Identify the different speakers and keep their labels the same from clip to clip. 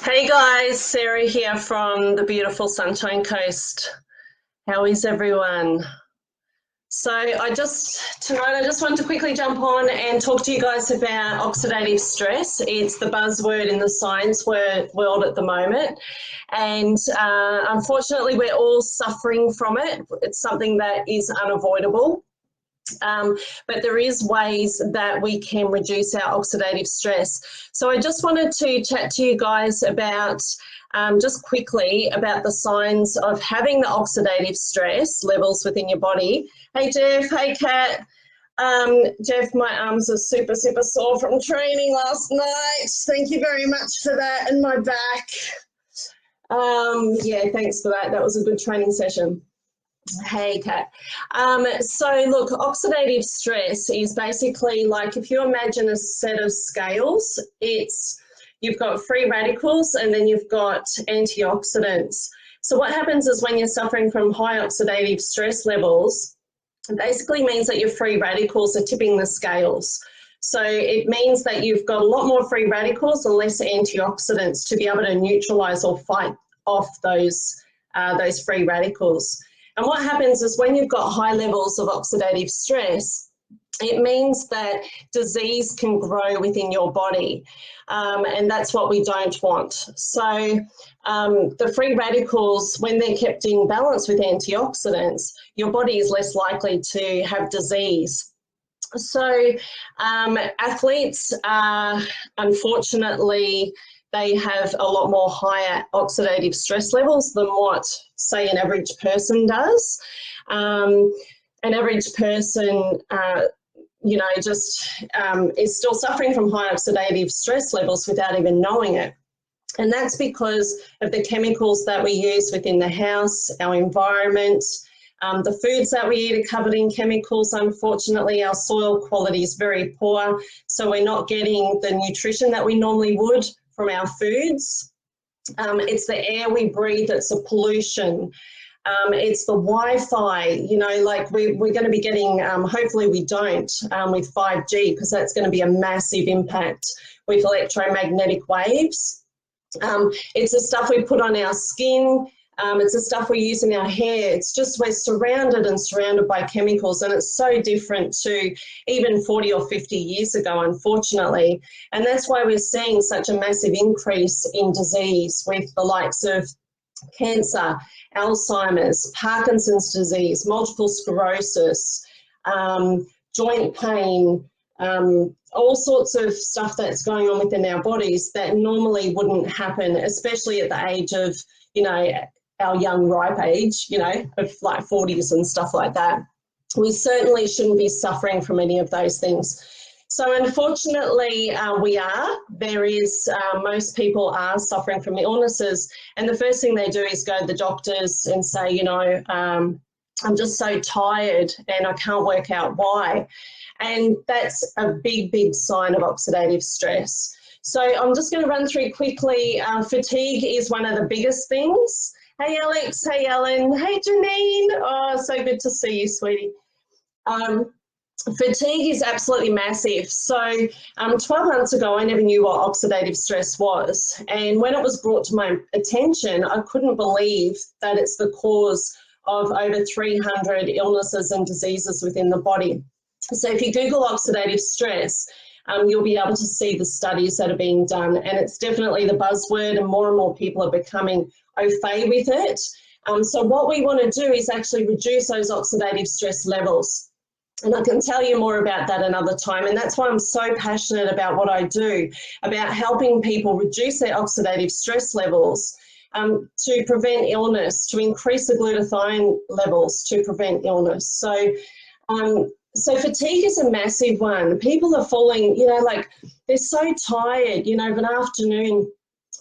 Speaker 1: Hey guys, Sarah here from the beautiful Sunshine Coast. How is everyone? Tonight I just wanted to quickly jump on and talk to you guys about oxidative stress. It's the buzzword in the science world at the moment. And unfortunately, we're all suffering from it. It's something that is unavoidable. But there is ways that we can reduce our oxidative stress. So I just wanted to chat to you guys about just quickly about the signs of having the oxidative stress levels within your body. Hey Jeff, hey Kat. Jeff, my arms are super sore from training last night. Thank you very much for that, and my back. Yeah, thanks for that. That was a good training session. Hey, Kat. So look, oxidative stress is basically like if you imagine a set of scales, you've got free radicals and then you've got antioxidants. So what happens is when you're suffering from high oxidative stress levels, it basically means that your free radicals are tipping the scales. So it means that you've got a lot more free radicals and less antioxidants to be able to neutralize or fight off those free radicals. And what happens is when you've got high levels of oxidative stress, it means that disease can grow within your body, and that's what we don't want. So the free radicals, when they're kept in balance with antioxidants, your body is less likely to have disease. So athletes, unfortunately, they have a lot more higher oxidative stress levels than what, say, an average person does. An average person, is still suffering from high oxidative stress levels without even knowing it. And that's because of the chemicals that we use within the house, our environment. The foods that we eat are covered in chemicals. Unfortunately, our soil quality is very poor, so we're not getting the nutrition that we normally would from our foods. It's the air we breathe that's a pollution. It's the Wi-Fi, like we're going to be getting, hopefully we don't, with 5G, because that's going to be a massive impact with electromagnetic waves. It's the stuff we put on our skin. It's the stuff we use in our hair. It's just we're surrounded by chemicals, and it's so different to even 40 or 50 years ago, unfortunately. And that's why we're seeing such a massive increase in disease with the likes of cancer, Alzheimer's, Parkinson's disease, multiple sclerosis, joint pain, all sorts of stuff that's going on within our bodies that normally wouldn't happen, especially at the age of, our young ripe age, of like 40s and stuff like that. We certainly shouldn't be suffering from any of those things. So unfortunately, we are. Most people are suffering from illnesses, and the first thing they do is go to the doctors and say, I'm just so tired and I can't work out why. And that's a big sign of oxidative stress. So I'm just going to run through quickly. Fatigue is one of the biggest things. Hey, Alex. Hey, Ellen. Hey, Janine. Oh, so good to see you, sweetie. Fatigue is absolutely massive. So 12 months ago, I never knew what oxidative stress was. And when it was brought to my attention, I couldn't believe that it's the cause of over 300 illnesses and diseases within the body. So if you Google oxidative stress, you'll be able to see the studies that are being done. And it's definitely the buzzword, and more people are becoming au fait with it. So what we want to do is actually reduce those oxidative stress levels. And I can tell you more about that another time. And that's why I'm so passionate about what I do, about helping people reduce their oxidative stress levels to prevent illness, to increase the glutathione levels to prevent illness. So fatigue is a massive one. People are falling, they're so tired, of an afternoon.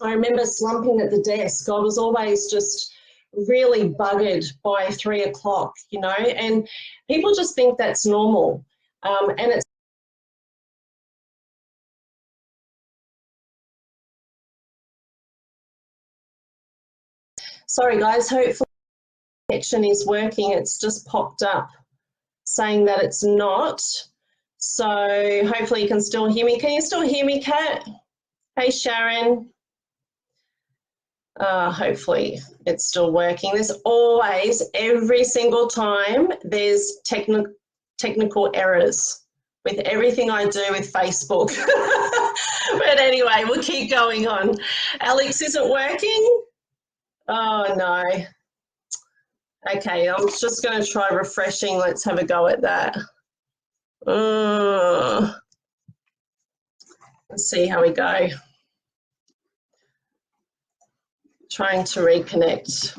Speaker 1: I remember slumping at the desk. I was always just really buggered by 3 o'clock, and people just think that's normal. And it's sorry guys, hopefully the connection is working. It's just popped up saying that it's not. So hopefully you can still hear me. Can you still hear me, Kat? Hey, Sharon. Hopefully it's still working. There's always, every single time, there's technical errors with everything I do with Facebook. But anyway, we'll keep going on. Alex, isn't working? Oh no. Okay, I'm just going to try refreshing. Let's have a go at that. Let's see how we go. Trying to reconnect.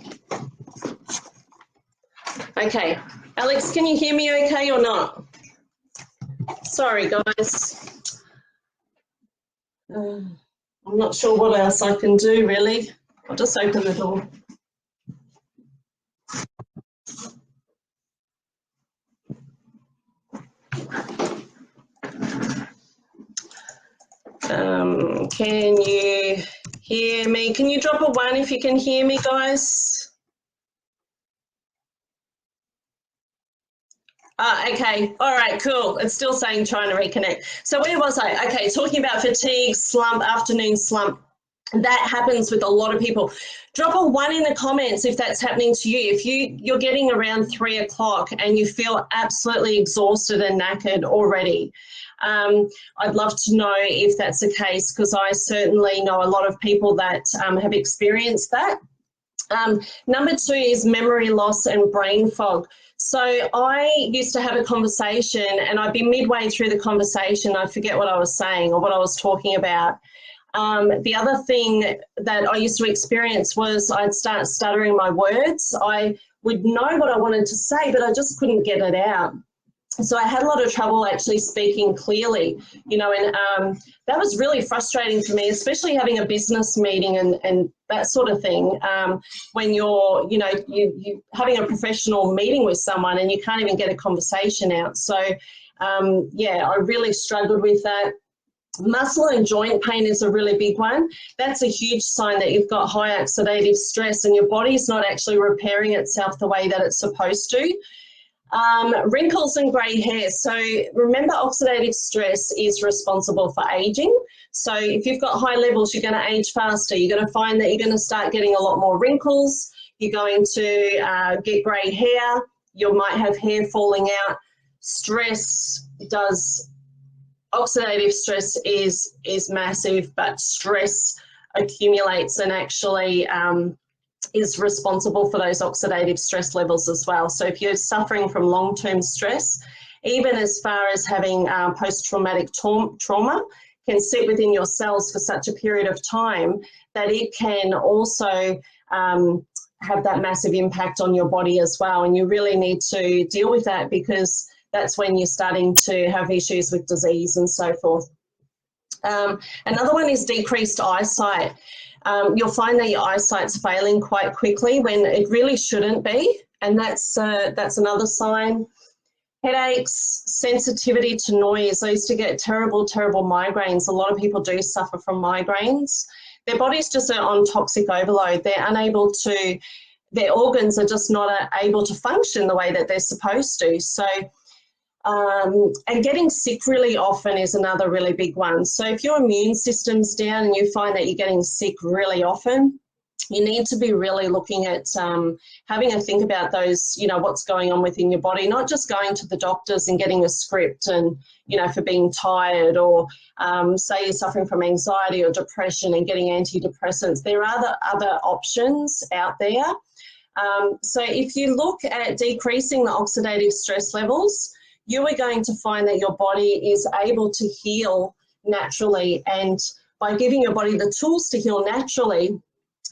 Speaker 1: Okay, Alex, can you hear me okay or not? Sorry, guys. I'm not sure what else I can do, really. I'll just open the door. Can you hear me? Can you drop a 1 if you can hear me, guys? Okay, all right, cool. It's still saying trying to reconnect. So where was I? Okay, talking about fatigue, slump, afternoon slump. That happens with a lot of people. Drop a 1 in the comments if that's happening to you. If you're getting around 3 o'clock and you feel absolutely exhausted and knackered already, I'd love to know if that's the case, because I certainly know a lot of people that have experienced that. Number 2 is memory loss and brain fog. So I used to have a conversation and I'd be midway through the conversation, I'd forget what I was saying or what I was talking about. The other thing that I used to experience was I'd start stuttering my words. I would know what I wanted to say, but I just couldn't get it out. So I had a lot of trouble actually speaking clearly, you know, and that was really frustrating for me, especially having a business meeting and that sort of thing. When you're, you know, you having a professional meeting with someone and you can't even get a conversation out. So yeah, I really struggled with that. Muscle and joint pain is a really big one. That's a huge sign that you've got high oxidative stress and your body's not actually repairing itself the way that it's supposed to. Wrinkles and grey hair. So remember, oxidative stress is responsible for aging. So if you've got high levels, you're going to age faster. You're going to find that you're going to start getting a lot more wrinkles. You're going to get grey hair. You might have hair falling out. Stress does, oxidative stress is massive, but stress accumulates and actually is responsible for those oxidative stress levels as well. So if you're suffering from long-term stress, even as far as having post-traumatic trauma can sit within your cells for such a period of time that it can also have that massive impact on your body as well. And you really need to deal with that, because that's when you're starting to have issues with disease and so forth. Another one is decreased eyesight. You'll find that your eyesight's failing quite quickly when it really shouldn't be, and that's another sign. Headaches, sensitivity to noise. I used to get terrible migraines. A lot of people do suffer from migraines. Their bodies just are on toxic overload. They're unable to, their organs are just not able to function the way that they're supposed to. So and getting sick really often is another really big one. So if your immune system's down and you find that you're getting sick really often, you need to be really looking at having a think about those, you know, what's going on within your body, not just going to the doctors and getting a script and, you know, for being tired, or say you're suffering from anxiety or depression and getting antidepressants. There are other options out there. So if you look at decreasing the oxidative stress levels, you are going to find that your body is able to heal naturally. And by giving your body the tools to heal naturally,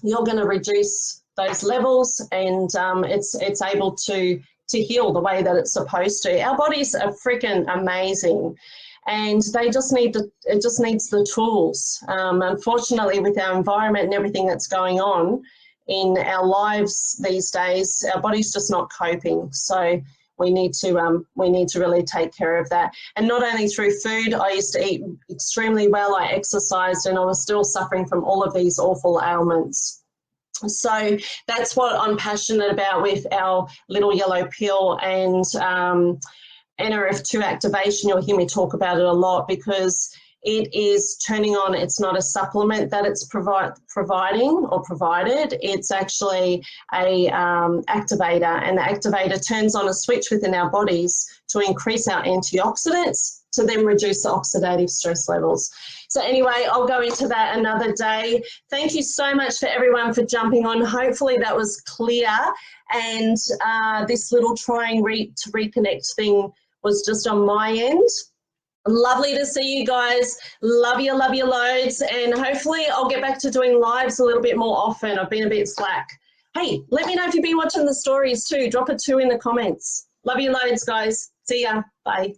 Speaker 1: you're going to reduce those levels, and it's able to heal the way that it's supposed to. Our bodies are freaking amazing, and they just need it just needs the tools. Unfortunately, with our environment and everything that's going on in our lives these days, our body's just not coping. So we need to really take care of that. And not only through food. I used to eat extremely well, I exercised, and I was still suffering from all of these awful ailments. So that's what I'm passionate about with our little yellow pill and NRF2 activation. You'll hear me talk about it a lot, because it is turning on. It's not a supplement that it's providing or provided. It's actually a activator, and the activator turns on a switch within our bodies to increase our antioxidants to then reduce the oxidative stress levels. So anyway, I'll go into that another day. Thank you so much for everyone for jumping on. Hopefully that was clear, and this little trying to reconnect thing was just on my end. Lovely to see you guys. Love you loads, and hopefully I'll get back to doing lives a little bit more often. I've been a bit slack. Hey, let me know if you've been watching the stories too. Drop a 2 in the comments. Love you loads, guys. See ya. Bye.